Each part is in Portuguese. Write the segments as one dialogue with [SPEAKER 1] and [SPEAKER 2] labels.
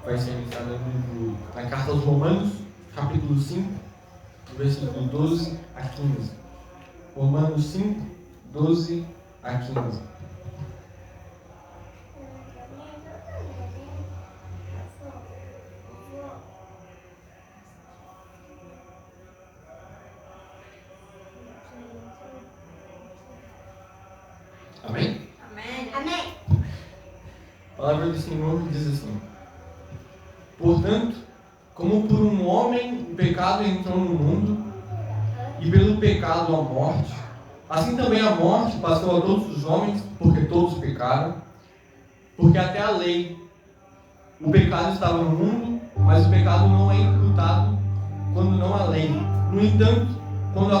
[SPEAKER 1] vai ser ministrada na carta aos Romanos, capítulo 5, versículo 12 a 15. Romanos 5, 12 a 15. Amém?
[SPEAKER 2] Amém. Amém.
[SPEAKER 1] A palavra do Senhor diz assim: portanto, como por um homem o pecado entrou no mundo, e pelo pecado a morte, assim também a morte passou a todos os homens, porque todos pecaram. Porque até a lei, o pecado estava no mundo, mas o pecado não é imputado quando não há lei. No entanto, quando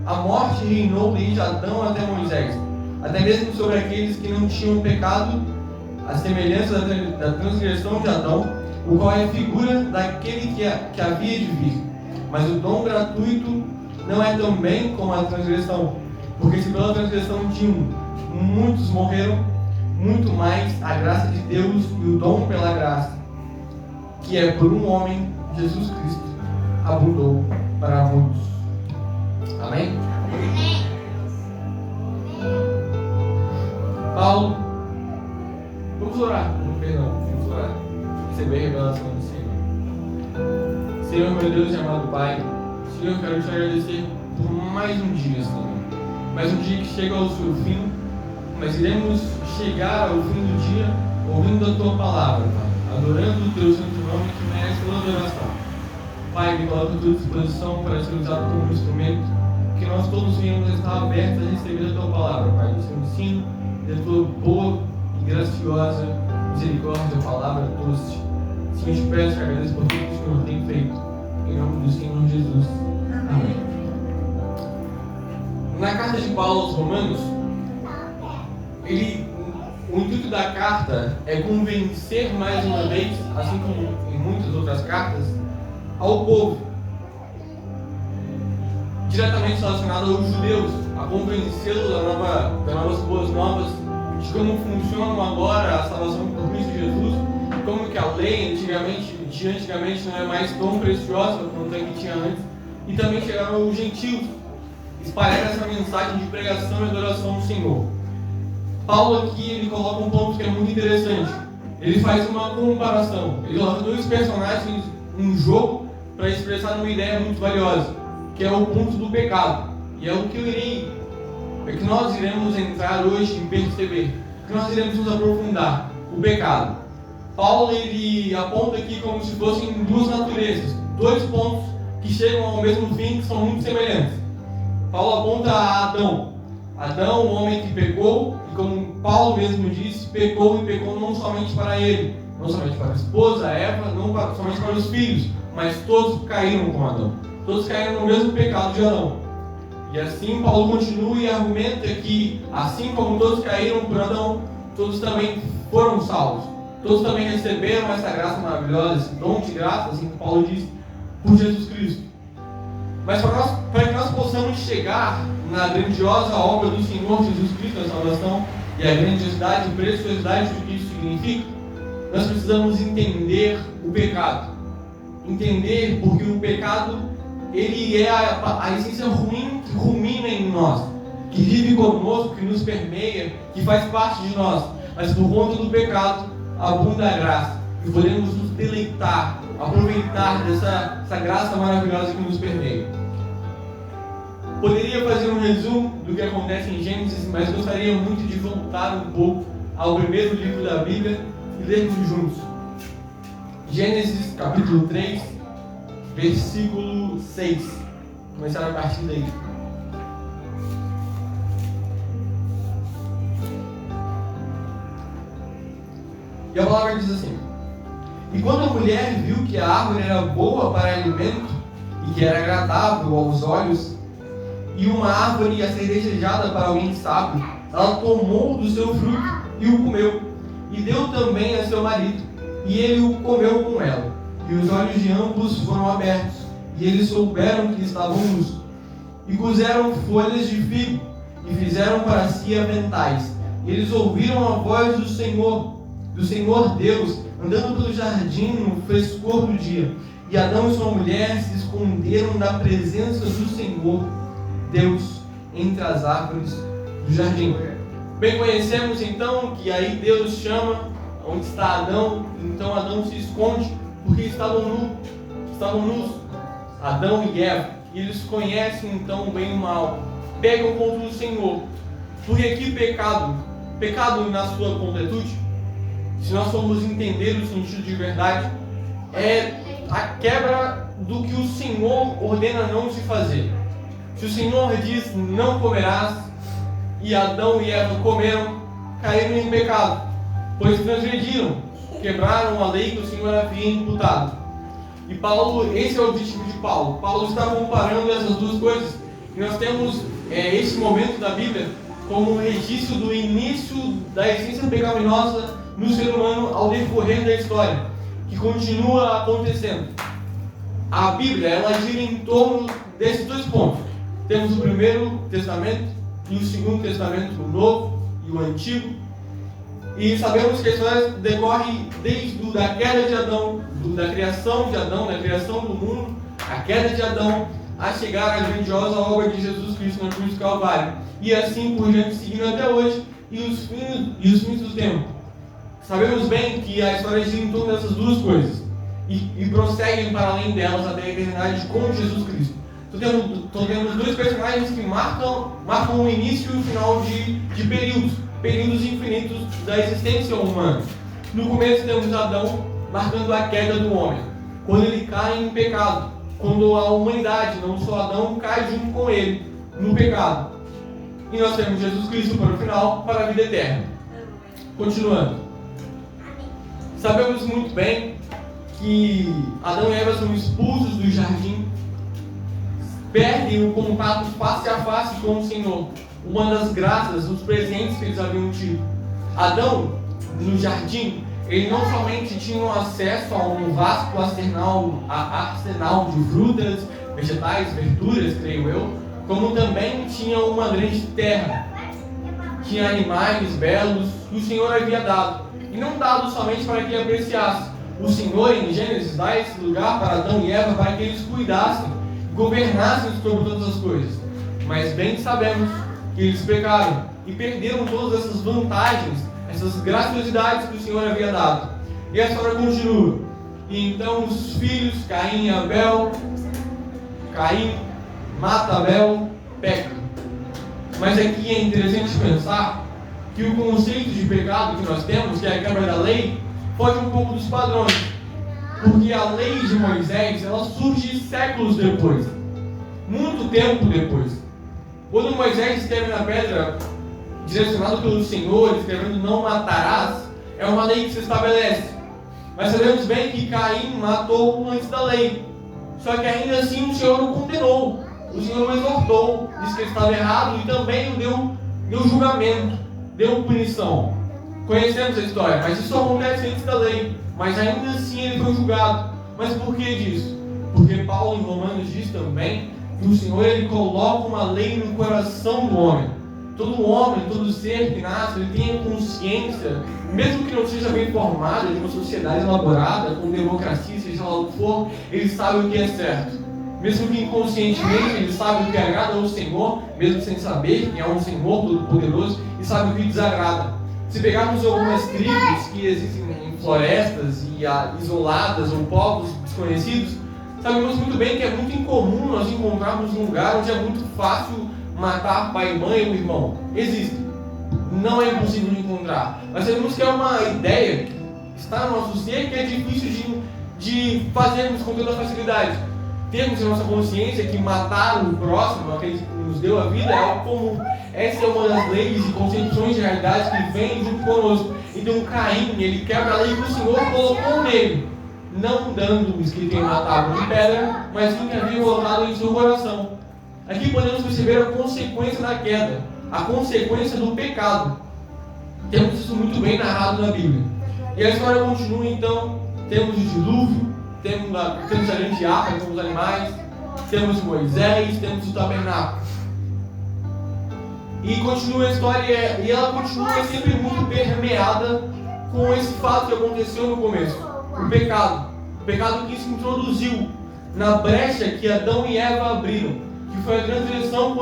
[SPEAKER 1] a morte reinou desde Adão até Moisés, até mesmo sobre aqueles que não tinham pecado, a semelhança da transgressão de Adão, o qual é figura daquele que havia de vir. Mas o dom gratuito não é também como a transgressão, porque se pela transgressão de um muitos morreram, muito mais a graça de Deus e o dom pela graça, que é por um homem, Jesus Cristo, abundou para muitos. Amém?
[SPEAKER 2] Amém.
[SPEAKER 1] Paulo, vamos orar, vamos orar, receber a revelação do Senhor. Senhor, meu Deus e amado Pai, Senhor, eu quero te agradecer por mais um dia, Senhor. Mais um dia que chega ao seu fim, mas iremos chegar ao fim do dia ouvindo a Tua palavra, Pai, adorando o Teu santo nome que merece toda adoração. Pai, me coloca à Tua disposição para ser usado como instrumento, que nós todos venhamos estar abertos a receber a Tua palavra, Pai, do Seu ensino, da Tua boa e graciosa misericórdia, palavra doce. Senhor, te peço e agradeço por tudo que o Senhor tem feito, em nome do Senhor Jesus. Amém. Na carta de Paulo aos Romanos, o intuito da carta é convencer mais uma vez, assim como em muitas outras cartas, ao povo, diretamente relacionado aos judeus, a convencê-los das novas boas novas, de como funciona agora a salvação por Cristo Jesus, como que a lei de antigamente não é mais tão preciosa quanto a que tinha antes, e também chegaram os gentios, espalhar essa mensagem de pregação e adoração ao Senhor. Paulo aqui, ele coloca um ponto que é muito interessante. Ele faz uma comparação. Ele coloca dois personagens em jogo para expressar uma ideia muito valiosa, que é o ponto do pecado. E é o que nós iremos entrar hoje em perceber, que nós iremos nos aprofundar, o pecado. Paulo, ele aponta aqui como se fossem duas naturezas, dois pontos que chegam ao mesmo fim, que são muito semelhantes. Paulo aponta a Adão, o homem que pecou, e como Paulo mesmo disse, pecou não somente para ele, não somente para a esposa, Eva, não somente para os filhos, mas todos caíram com Adão. Todos caíram no mesmo pecado de Adão. E assim Paulo continua e argumenta que, assim como todos caíram por Adão, todos também foram salvos. Todos também receberam essa graça maravilhosa, esse dom de graça, assim que Paulo diz, por Jesus Cristo. Mas para que nós possamos chegar na grandiosa obra do Senhor Jesus Cristo, a salvação, e a grandiosidade e preciosidade do que isso significa, nós precisamos entender o pecado. Entender porque o pecado, ele é a essência ruim que rumina em nós, que vive conosco, que nos permeia, que faz parte de nós. Mas por conta do pecado, abunda a graça. E podemos nos deleitar, aproveitar dessa graça maravilhosa que nos permeia. Poderia fazer um resumo do que acontece em Gênesis, mas gostaria muito de voltar um pouco ao primeiro livro da Bíblia e lermos juntos. Gênesis capítulo 3, versículo 6. Começar a partir daí. E a palavra diz assim: e quando a mulher viu que a árvore era boa para alimento e que era agradável aos olhos, e uma árvore a ser desejada para alguém sábio, ela tomou do seu fruto e o comeu, e deu também a seu marido, e ele o comeu com ela. E os olhos de ambos foram abertos, e eles souberam que estavam nus. E cozeram folhas de figo, e fizeram para si aventais. E eles ouviram a voz do Senhor Deus, andando pelo jardim no frescor do dia. E Adão e sua mulher se esconderam da presença do Senhor, Deus, entre as árvores do jardim. Bem, conhecemos então que aí Deus chama onde está Adão, então Adão se esconde porque estavam nus, Adão e Eva, e eles conhecem então o bem e o mal, pegam contra o Senhor. Porque aqui pecado na sua completude, se nós formos entender o sentido de verdade, é a quebra do que o Senhor ordena não se fazer. Se o Senhor diz não comerás, e Adão e Eva comeram, caíram em pecado, pois transgrediram, quebraram a lei que o Senhor havia imputado. E Paulo, esse é o objetivo de Paulo. Paulo está comparando essas duas coisas. E nós temos esse momento da Bíblia como um registro do início da essência pecaminosa no ser humano ao decorrer da história, que continua acontecendo. A Bíblia, ela gira em torno desses dois pontos. Temos o Primeiro Testamento e o Segundo Testamento, o Novo e o Antigo. E sabemos que a história decorre desde a queda de Adão, da criação de Adão, da criação do mundo, a queda de Adão, a chegar à grandiosa obra de Jesus Cristo na cruz do Calvário. E assim por diante, seguindo até hoje, e os fins do tempo. Sabemos bem que a história gira em torno dessas duas coisas. E prosseguem para além delas até a eternidade com Jesus Cristo. Então temos dois personagens que marcam o início e o final de períodos infinitos da existência humana. No começo temos Adão marcando a queda do homem, quando ele cai em pecado, quando a humanidade, não só Adão, cai junto com ele no pecado. E nós temos Jesus Cristo para o final, para a vida eterna. Continuando. Sabemos muito bem que Adão e Eva são expulsos do jardim, perdem o contato face a face com o Senhor, uma das graças, os presentes que eles haviam tido. Adão, no jardim, ele não somente tinha acesso a um vasto arsenal de frutas, vegetais, verduras, creio eu, como também tinha uma grande terra, tinha animais belos que o Senhor havia dado, e não dado somente para que apreciasse. O Senhor, em Gênesis, dá esse lugar para Adão e Eva para que eles cuidassem, governassem sobre todas as coisas. Mas bem sabemos que eles pecaram e perderam todas essas vantagens, essas graciosidades que o Senhor havia dado. E a história continua. E então os filhos, Caim e Abel, Caim mata Abel, peca. Mas aqui é interessante pensar que o conceito de pecado que nós temos, que é a quebra da lei, foge um pouco dos padrões. Porque a lei de Moisés, ela surge séculos depois. Muito tempo depois. Quando Moisés escreve na pedra, direcionado pelo Senhor, escrevendo não matarás, é uma lei que se estabelece. Mas sabemos bem que Caim matou antes da lei. Só que ainda assim o Senhor o condenou. O Senhor o exortou, disse que ele estava errado e também o deu julgamento, deu punição. Conhecemos a história, mas isso acontece antes da lei. Mas ainda assim ele foi julgado. Mas por que disso? Porque Paulo em Romanos diz também que o Senhor ele coloca uma lei no coração do homem. Todo homem, todo ser que nasce, ele tem a consciência, mesmo que não seja bem formado, de uma sociedade elaborada, com democracia, seja lá o que for, ele sabe o que é certo. Mesmo que inconscientemente ele sabe o que agrada ao Senhor, mesmo sem saber que é um Senhor todo-poderoso, e sabe o que desagrada. Se pegarmos algumas tribos que existem em florestas e isoladas ou povos desconhecidos, sabemos muito bem que é muito incomum nós encontrarmos um lugar onde é muito fácil matar pai, mãe ou irmão. Existe. Não é impossível de encontrar. Mas sabemos que é uma ideia que está no nosso ser que é difícil de fazermos com toda facilidade. Temos em nossa consciência que matar o próximo, aquele que nos deu a vida, é algo comum. Essa é uma das leis e concepções de realidade que vem junto conosco. Então Caim, ele quebra a lei que o Senhor colocou nele, não dando os que tem matado de pedra, mas sim que havia colocado em seu coração. Aqui podemos perceber a consequência da queda, a consequência do pecado. Temos isso muito bem narrado na Bíblia. E a história continua então, temos o dilúvio, temos a grande arca com os animais, temos Moisés, temos o tabernáculo. E continua a história, e ela continua sempre muito permeada com esse fato que aconteceu no começo. O pecado. O pecado que se introduziu na brecha que Adão e Eva abriram, que foi a transgressão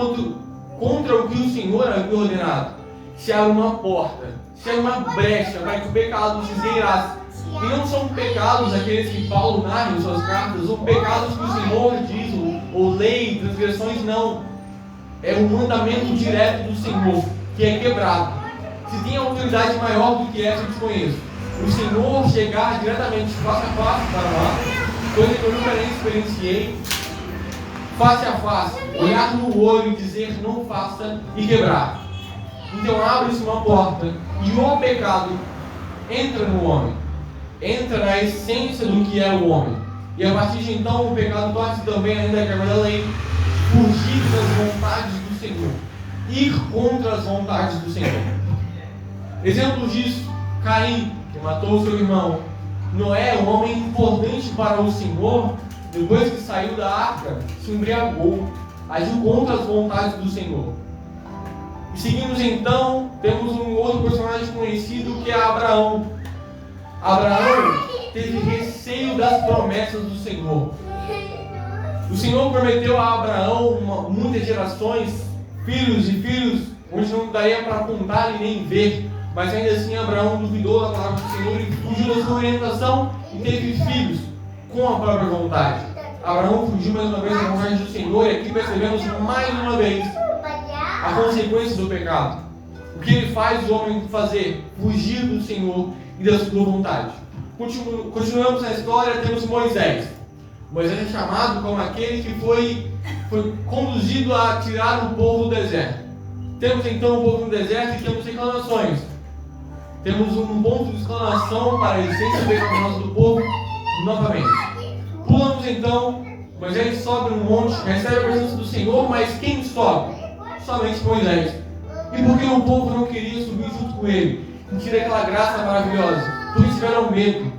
[SPEAKER 1] contra o que o Senhor havia ordenado. Se abre uma porta, se abre uma brecha para que o pecado se esgueirasse. E não são pecados aqueles que Paulo narra em suas cartas, ou pecados que o Senhor diz, ou lei, transgressões, não. É um mandamento direto do Senhor, que é quebrado. Se tem autoridade maior do que essa, eu desconheço. O Senhor chegar diretamente face a face para nós, coisa que eu nunca nem experienciei, face a face, olhar no olho e dizer não faça e quebrar. Então abre-se uma porta e o pecado entra no homem, entra na essência do que é o homem. E a partir de então o pecado torna-se também, ainda que a lei, fugir das vontades do Senhor, ir contra as vontades do Senhor. Exemplos disso: Caim, que matou seu irmão. Noé, um homem importante para o Senhor, depois que saiu da arca, se embriagou, agiu contra as vontades do Senhor. E seguimos então, temos um outro personagem conhecido que é Abraão. Abraão teve receio das promessas do Senhor. O Senhor prometeu a Abraão muitas gerações, filhos e filhos, onde não daria para contar e nem ver. Mas ainda assim Abraão duvidou da palavra do Senhor e fugiu da sua orientação e teve filhos com a própria vontade. Abraão fugiu mais uma vez da vontade do Senhor, e aqui percebemos mais uma vez a consequência do pecado. O que ele faz o homem fazer? Fugir do Senhor e da sua vontade. Continuamos na história, temos Moisés. Moisés é chamado como aquele que foi conduzido a tirar o povo do deserto. Temos então o povo no deserto e temos reclamações. Temos um ponto de exclamação para a essência pecaminosa do povo novamente. Pulamos então, Moisés sobe no monte, recebe a presença do Senhor, mas quem sobe? Somente Moisés. E por que o povo não queria subir junto com ele? Tira aquela graça maravilhosa. Porque tiveram medo.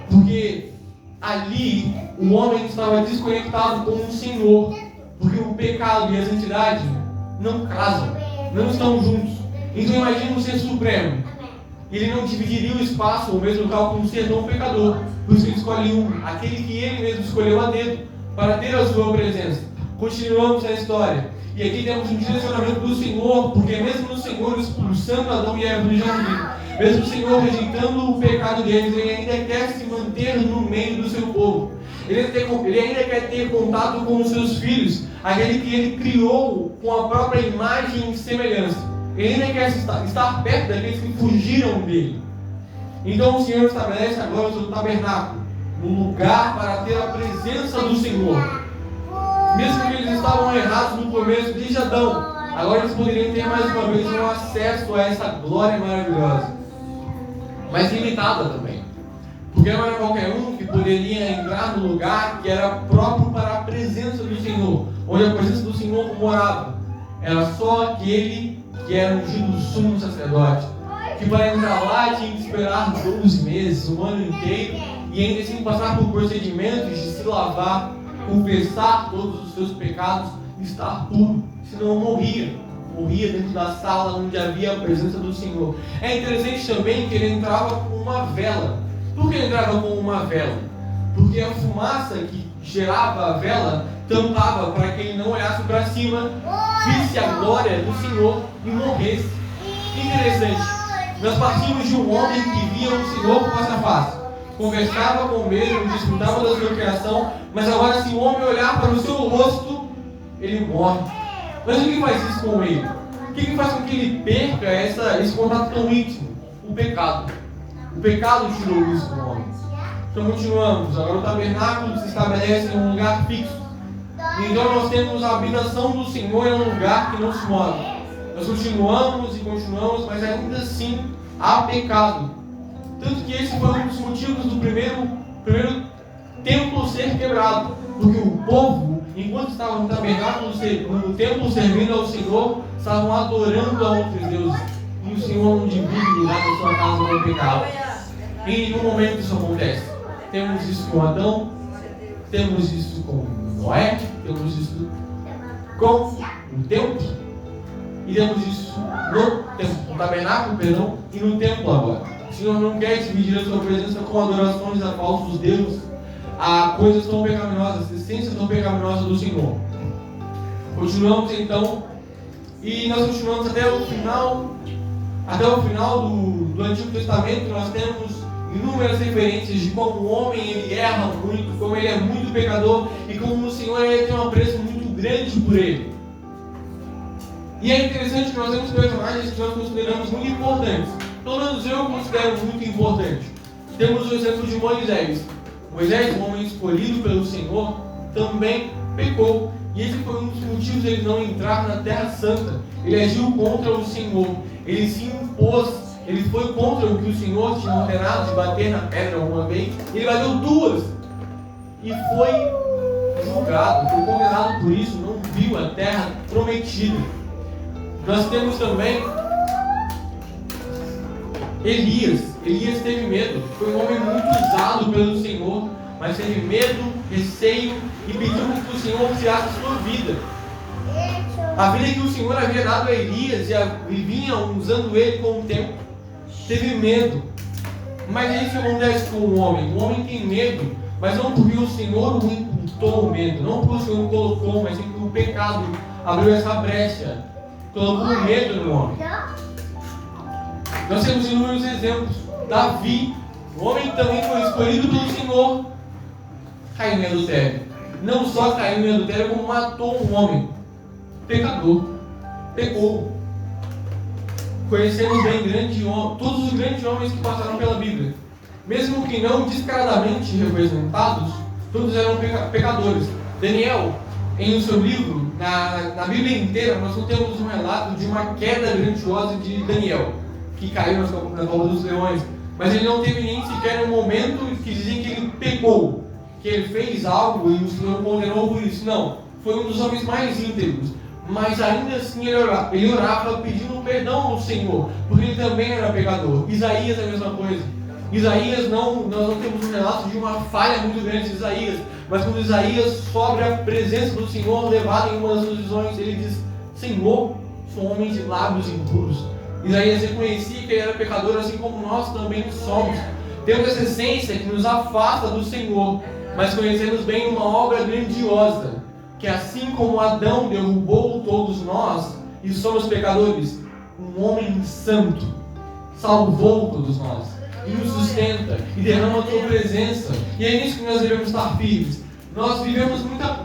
[SPEAKER 1] Porque ali o homem estava desconectado com o Senhor. Porque o pecado e a santidade não casam, não estão juntos. Então imagina o ser supremo. Ele não dividiria o espaço ou o mesmo local com um ser tão pecador. Por isso ele escolhe aquele que ele mesmo escolheu a dedo, para ter a sua presença. Continuamos na história. E aqui temos um direcionamento do Senhor, porque mesmo o Senhor expulsando Adão e Eva do jardim, mesmo o Senhor rejeitando o pecado deles, ele ainda quer se manter no meio do seu povo. Ele ainda quer ter contato com os seus filhos, aquele que ele criou com a própria imagem e semelhança. Ele ainda quer estar perto daqueles que fugiram dele. Então o Senhor estabelece agora o seu tabernáculo, um lugar para ter a presença do Senhor. Mesmo que eles estavam errados no começo, desde Adão, agora eles poderiam ter mais uma vez um acesso a essa glória maravilhosa. Mas limitada também. Porque não era qualquer um que poderia entrar no lugar que era próprio para a presença do Senhor, onde a presença do Senhor morava. Era só aquele que era ungido sumo sacerdote, que para entrar lá tinha que esperar 12 meses, um ano inteiro, e ainda assim passar por procedimentos de se lavar, confessar todos os seus pecados e estar puro, senão morria dentro da sala onde havia a presença do Senhor. É interessante também que ele entrava com uma vela. Por que ele entrava com uma vela? Porque a fumaça que gerava a vela tampava para que ele não olhasse para cima, visse a glória do Senhor e morresse. Interessante, nós partimos de um homem que via o Senhor face a face, conversava com o mesmo, desfrutava da sua criação, mas agora se o homem olhar para o seu rosto, ele morre. Mas o que faz isso com ele? O que faz com que ele perca esse contato tão íntimo? O pecado. O pecado tirou isso do homem. Então continuamos. Agora o tabernáculo se estabelece em um lugar fixo. Então nós temos a habitação do Senhor em um lugar que não se move. Nós continuamos e continuamos, mas ainda assim há pecado. Tanto que esse foi um dos motivos do primeiro templo ser quebrado. Porque o povo, enquanto estava no tabernáculo, no templo servindo ao Senhor, estavam adorando a outros deuses. E o Senhor não divide lugar da sua casa com o pecado. Em nenhum momento isso acontece. Temos isso com Adão, temos isso com Noé, temos isso com o templo, e temos isso no tabernáculo, e no templo agora. O Senhor não quer dividir a sua presença com adorações a falsos deuses, a coisas tão pecaminosas, a essência tão pecaminosa do Senhor. Continuamos então, e nós continuamos até o final do Antigo Testamento. Nós temos inúmeras referências de como o homem ele erra muito, como ele é muito pecador e como o Senhor ele tem um apreço muito grande por ele. E é interessante que nós temos personagens que nós consideramos muito importantes. Pelo menos eu considero muito importante. Temos o exemplo de Moisés. Moisés, um homem escolhido pelo Senhor, também pecou. E esse foi um dos motivos de ele não entrar na Terra Santa. Ele agiu contra o Senhor. Ele se impôs. Ele foi contra o que o Senhor tinha ordenado de bater na pedra uma vez. Ele bateu duas. E foi julgado, foi condenado por isso. Não viu a terra prometida. Nós temos também Elias. Elias teve medo. Foi um homem muito usado pelo Senhor, mas teve medo, receio e pediu que o Senhor tirasse a sua vida. A vida que o Senhor havia dado a Elias e vinha usando ele com o tempo, teve medo. Mas é isso que acontece com o homem. O homem tem medo, mas não porque o Senhor o imputou o medo, não porque o Senhor o colocou, mas porque o pecado abriu essa brecha, colocou medo no homem. Nós temos inúmeros exemplos. Davi, o homem que também foi escolhido pelo Senhor, caiu em adultério. Não só caiu em adultério, como matou um homem pecador, pecou. Conhecemos bem todos os grandes homens que passaram pela Bíblia, mesmo que não descaradamente representados, todos eram pecadores. Daniel, em seu livro, na Bíblia inteira, nós não temos um relato de uma queda grandiosa de Daniel, que caiu na cova dos leões, mas ele não teve nem sequer um momento que dizem que ele pecou, que ele fez algo e o Senhor condenou por isso. Não, foi um dos homens mais íntegros, mas ainda assim ele orava pedindo perdão ao Senhor, porque ele também era pecador. Isaías é a mesma coisa. Isaías nós não temos um relato de uma falha muito grande de Isaías, mas quando Isaías sobre a presença do Senhor, levado em uma das suas visões, ele diz: Senhor, sou um homem de lábios impuros. Isaías reconhecia que ele era pecador, assim como nós também somos. Temos essa essência que nos afasta do Senhor, mas conhecemos bem uma obra grandiosa, que assim como Adão derrubou todos nós e somos pecadores, um homem santo salvou todos nós e nos sustenta e derrama a tua presença. E é nisso que nós devemos estar firmes. Nós vivemos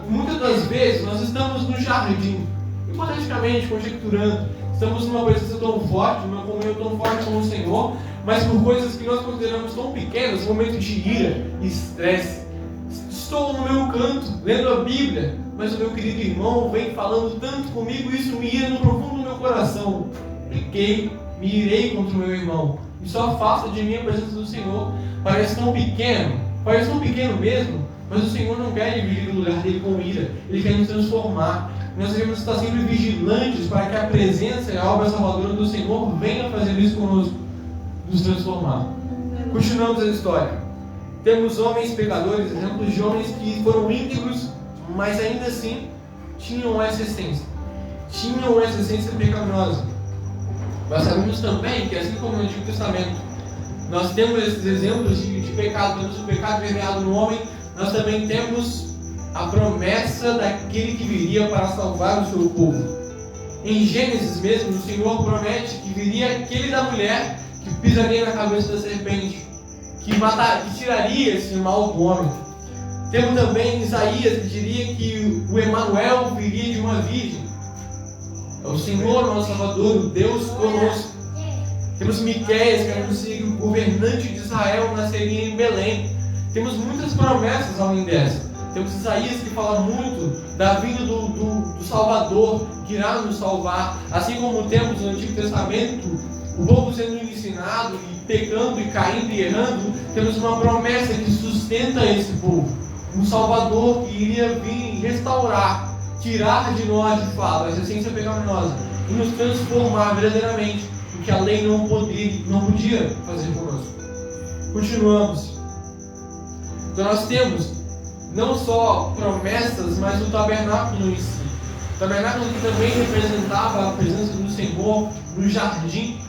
[SPEAKER 1] muitas das vezes, nós estamos no jardim, hipoteticamente, conjecturando, estamos numa presença tão forte, numa comunhão tão forte com o Senhor, mas por coisas que nós consideramos tão pequenas, momento de ira e estresse. Estou no meu canto, lendo a Bíblia, mas o meu querido irmão vem falando tanto comigo, isso me ira no profundo do meu coração. Pequei, me irei contra o meu irmão. Isso afasta de mim a presença do Senhor. Parece tão pequeno mesmo, mas o Senhor não quer dividir o lugar dele com ira. Ele quer nos transformar. Nós devemos estar sempre vigilantes para que a presença e a obra salvadora do Senhor venha fazer isso conosco, nos transformar. Continuamos a história. Temos homens pecadores, exemplos de homens que foram íntegros, mas ainda assim tinham essa essência pecaminosa. Nós sabemos também que, assim como no Antigo Testamento, nós temos esses exemplos de pecado, temos o pecado permeado no homem, nós também temos a promessa daquele que viria para salvar o seu povo. Em Gênesis mesmo, o Senhor promete que viria aquele da mulher que pisaria na cabeça da serpente, que tiraria esse mal do homem. Temos também Isaías que diria que o Emanuel viria de uma virgem. É o Senhor, nosso Salvador, o Deus conosco. Temos Miqueias que anuncia que o governante de Israel nasceria em Belém. Temos muitas promessas além dessa. Temos Isaías que fala muito da vinda do Salvador, que irá nos salvar. Assim como temos no Antigo Testamento o povo sendo ensinado e pecando e caindo e errando, temos uma promessa que sustenta esse povo. Um Salvador que iria vir restaurar, tirar de nós de fato essa essência pecaminosa e nos transformar verdadeiramente o que a lei não podia fazer conosco. Continuamos. Então nós temos não só promessas, mas o tabernáculo em si. O tabernáculo que também representava a presença do Senhor no jardim,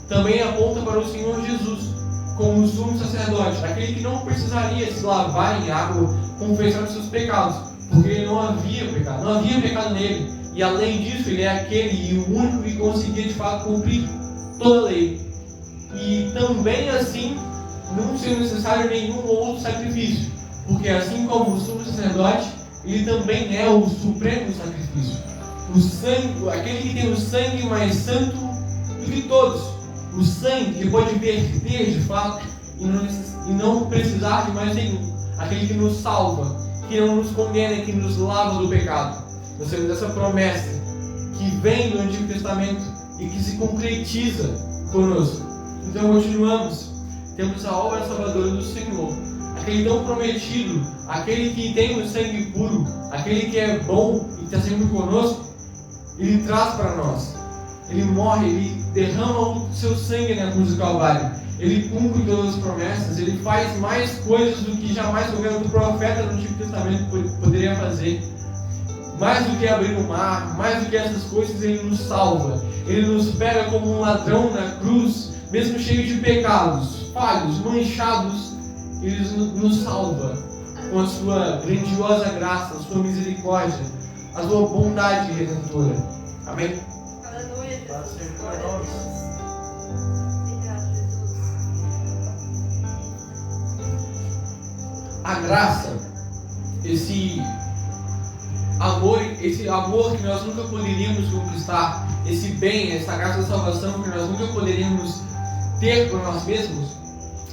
[SPEAKER 1] também aponta para o Senhor Jesus. como sumo sacerdote, aquele que não precisaria se lavar em água, confessar os seus pecados, porque não havia pecado nele. E além disso, ele é aquele e o único que conseguia de fato cumprir toda a lei. E também assim, não sendo necessário nenhum outro sacrifício, porque assim como o sumo sacerdote, ele também é o supremo sacrifício. O sangue, aquele que tem o sangue mais santo do que todos. O sangue que pode verter de fato e não precisar de mais nenhum. Aquele que nos salva, que não nos condena, que nos lava do pecado. Nós temos essa promessa que vem do Antigo Testamento e que se concretiza conosco. Então continuamos. Temos a obra salvadora do Senhor, aquele tão prometido, aquele que tem o sangue puro, aquele que é bom e está sempre conosco. Ele traz para nós. Ele morre, ele derrama o seu sangue na cruz do Calvário. Ele cumpre todas as promessas. Ele faz mais coisas do que jamais qualquer outro profeta no Antigo Testamento poderia fazer. Mais do que abrir o mar, mais do que essas coisas, ele nos salva. Ele nos pega como um ladrão na cruz, mesmo cheio de pecados, falhos, manchados. Ele nos salva com a sua grandiosa graça, a sua misericórdia, a sua bondade redentora. Amém?
[SPEAKER 3] Aleluia, Jesus. Glória a Deus. Obrigado, Jesus.
[SPEAKER 1] A graça, esse amor que nós nunca poderíamos conquistar, esse bem, essa graça da salvação que nós nunca poderíamos ter por nós mesmos,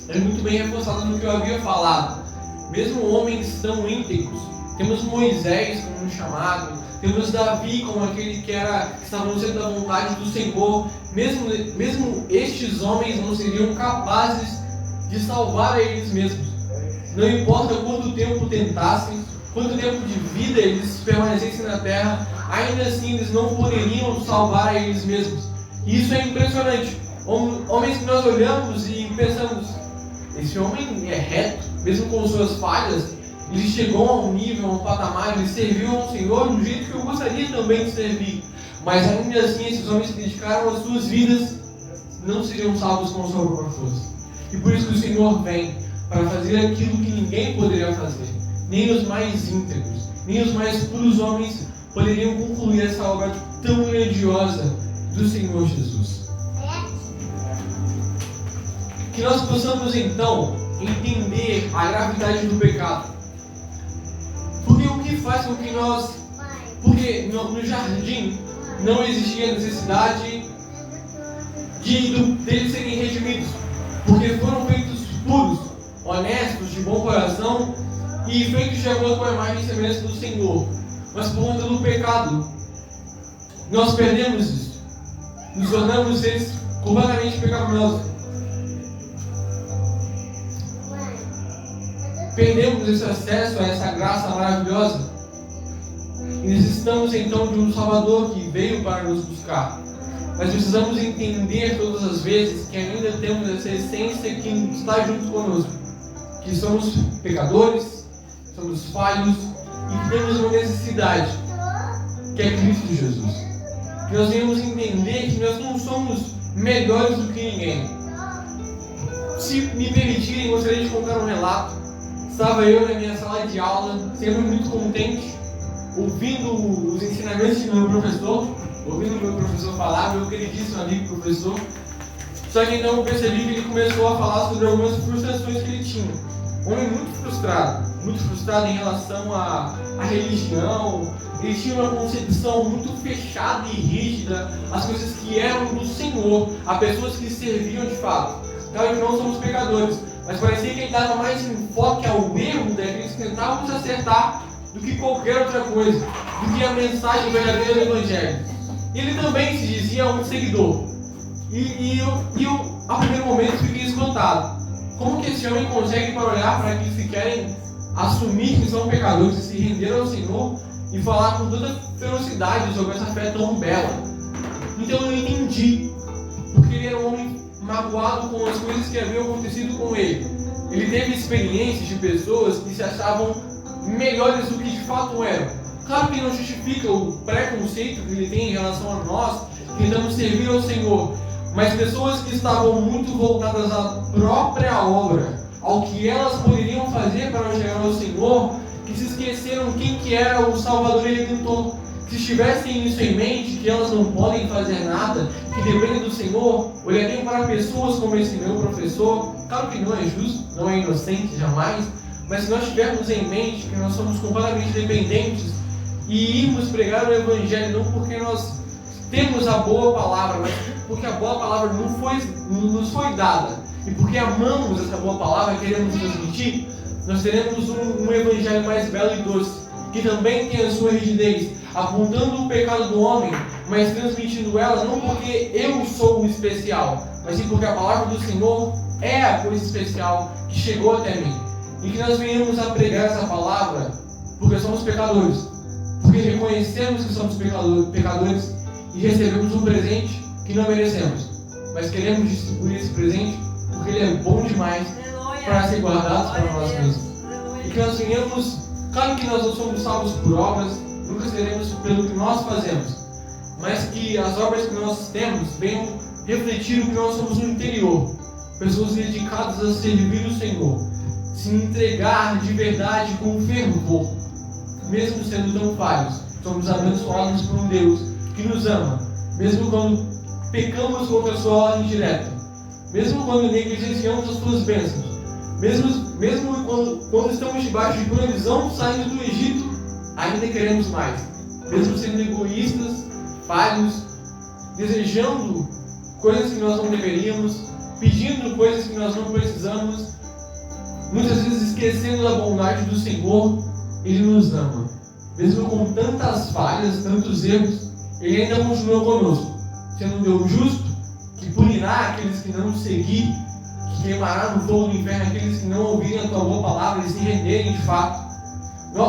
[SPEAKER 1] é muito bem reforçado no que eu havia falado. Mesmo homens tão íntegros, temos Moisés como um chamado, temos Davi como aquele que estava no centro da vontade do Senhor. Mesmo estes homens não seriam capazes de salvar a eles mesmos. Não importa quanto tempo tentassem, quanto tempo de vida eles permanecessem na terra, ainda assim eles não poderiam salvar a eles mesmos. E isso é impressionante. Homens que nós olhamos e pensamos, esse homem é reto, mesmo com suas falhas, ele chegou a um nível, a um patamar, ele serviu ao Senhor do jeito que eu gostaria também de servir. Mas ainda assim esses homens que dedicaram as suas vidas não seriam salvos com a sua própria força. E por isso que o Senhor vem para fazer aquilo que ninguém poderia fazer. Nem os mais íntegros, nem os mais puros homens poderiam concluir essa obra tão grandiosa do Senhor Jesus. Que nós possamos então entender a gravidade do pecado. Porque o que faz com que nós... Porque no jardim não existia necessidade deles serem redimidos. Porque foram feitos puros, honestos, de bom coração e feitos de acordo com a imagem e semelhança do Senhor. Mas por conta do pecado, nós perdemos isso. Nos tornamos seres completamente pecaminosos. Perdemos esse acesso a essa graça maravilhosa. E necessitamos então de um Salvador que veio para nos buscar. Mas precisamos entender todas as vezes que ainda temos essa essência que está junto conosco. Que somos pecadores, somos falhos e que temos uma necessidade, que é Cristo Jesus. Que nós venhamos entender que nós não somos melhores do que ninguém. Se me permitirem, gostaria de contar um relato. Estava eu na minha sala de aula, sempre muito contente, ouvindo os ensinamentos do meu professor, ouvindo o meu professor falar, meu queridíssimo amigo professor. Só que então eu percebi que ele começou a falar sobre algumas frustrações que ele tinha. Um homem muito frustrado em relação à religião. Ele tinha uma concepção muito fechada e rígida às coisas que eram do Senhor, a pessoas que serviam de fato. Claro que não somos pecadores, mas parecia que ele dava mais enfoque ao erro daqueles que tentavam se acertar do que qualquer outra coisa, do que a mensagem verdadeira do Evangelho. E ele também se dizia um seguidor. E eu, a primeiro momento, fiquei espantado. Como que esse homem consegue para olhar para aqueles que querem assumir que são pecadores e se render ao Senhor e falar com toda ferocidade sobre essa fé tão bela? Então eu entendi, porque ele era um homem magoado com as coisas que haviam acontecido com ele. Ele teve experiências de pessoas que se achavam melhores do que de fato eram. Claro que não justifica o preconceito que ele tem em relação a nós, que tentamos servir ao Senhor, mas pessoas que estavam muito voltadas à própria obra, ao que elas poderiam fazer para chegar ao Senhor, que se esqueceram quem que era o Salvador e Redentor. Se tivessem isso em mente, que elas não podem fazer nada, que dependem do Senhor, olhariam para pessoas como esse meu professor. Claro que não é justo, não é inocente jamais, mas se nós tivermos em mente que nós somos completamente dependentes e irmos pregar o Evangelho não porque nós temos a boa palavra, mas porque a boa palavra nos foi dada, e porque amamos essa boa palavra, queremos transmitir, nós teremos um Evangelho mais belo e doce, que também tem a sua rigidez, apontando o pecado do homem, mas transmitindo elas não porque eu sou o especial, mas sim porque a palavra do Senhor é a coisa especial que chegou até mim. E que nós venhamos a pregar essa palavra porque somos pecadores, porque reconhecemos que somos pecadores e recebemos um presente que não merecemos, mas queremos distribuir esse presente porque ele é bom demais para ser guardado para nós mesmos. E que nós venhamos, claro que nós não somos salvos por obras, nunca seremos pelo que nós fazemos, mas que as obras que nós temos venham refletir o que nós somos no interior, pessoas dedicadas a servir o Senhor, se entregar de verdade com fervor, mesmo sendo tão falhos. Somos abençoados por um Deus que nos ama, mesmo quando pecamos contra a sua ordem direta, mesmo quando negligenciamos as suas bênçãos, mesmo quando estamos debaixo de provisão saindo do Egito, ainda queremos mais, mesmo sendo egoístas, falhos, desejando coisas que nós não deveríamos, pedindo coisas que nós não precisamos, muitas vezes esquecendo da bondade do Senhor. Ele nos ama, mesmo com tantas falhas, tantos erros, Ele ainda continua conosco, sendo um Deus justo, que punirá aqueles que não seguir, que queimará no fogo do inferno aqueles que não ouvirem a tua boa palavra e se renderem de fato.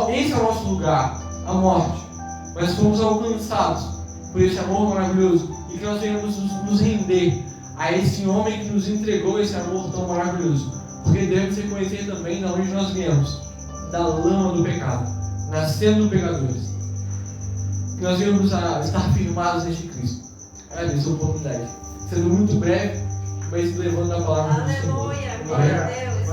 [SPEAKER 1] Esse é o nosso lugar, a morte, mas fomos alcançados por esse amor maravilhoso, e que nós venhamos nos render a esse homem que nos entregou esse amor tão maravilhoso, porque devemos reconhecer também de onde nós viemos, da lama do pecado, nascendo pecadores, que nós venhamos a estar firmados neste Cristo. Agradeço a oportunidade, sendo muito breve, mas levando a palavra do Senhor.
[SPEAKER 3] Aleluia, glória a Deus.